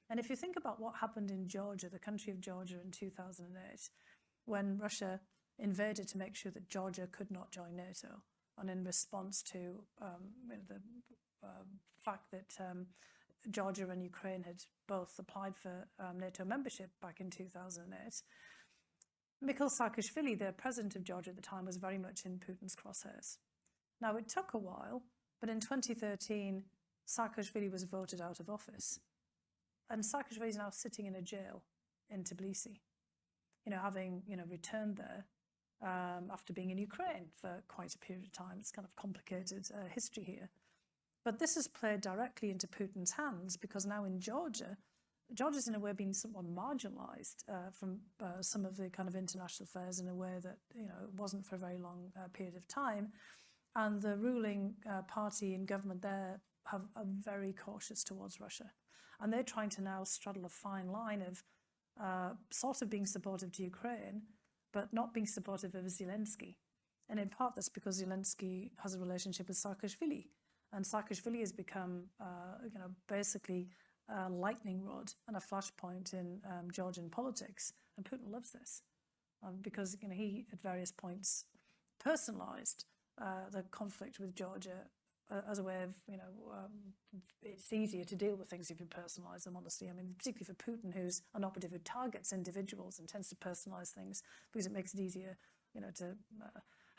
And if you think about what happened in Georgia, the country of Georgia in 2008, when Russia invaded to make sure that Georgia could not join NATO, and in response to the fact that Georgia and Ukraine had both applied for NATO membership back in 2008, Mikhail Saakashvili, the president of Georgia at the time, was very much in Putin's crosshairs. Now, it took a while, but in 2013, Saakashvili was voted out of office. And Saakashvili is now sitting in a jail in Tbilisi, having, returned there after being in Ukraine for quite a period of time. It's kind of complicated history here. But this has played directly into Putin's hands because now in Georgia's in a way been somewhat marginalized from some of the kind of international affairs in a way that, it wasn't for a very long period of time. And the ruling party in government there are very cautious towards Russia. And they're trying to now straddle a fine line of sort of being supportive to Ukraine, but not being supportive of Zelensky. And in part, that's because Zelensky has a relationship with Saakashvili. And Saakashvili has become, basically a lightning rod and a flashpoint in Georgian politics. And Putin loves this because, he, at various points, personalized the conflict with Georgia as a way of, it's easier to deal with things if you personalize them, honestly. I mean, particularly for Putin, who's an operative who targets individuals and tends to personalize things because it makes it easier, to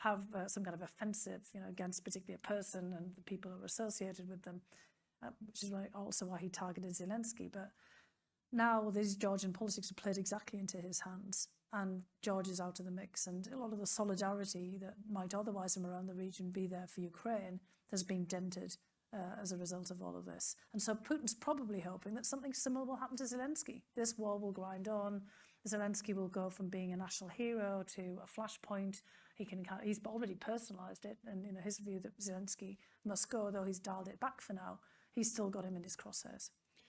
have some kind of offensive, against particularly a person and the people who are associated with them, which is also why he targeted Zelensky. But now these Georgian politics are played exactly into his hands. And Georgia is out of the mix, and a lot of the solidarity that might otherwise from around the region be there for Ukraine has been dented as a result of all of this. And so Putin's probably hoping that something similar will happen to Zelensky. This war will grind on. Zelensky will go from being a national hero to a flashpoint. He's already personalized it, and his view that Zelensky must go, though he's dialed it back for now, he's still got him in his crosshairs.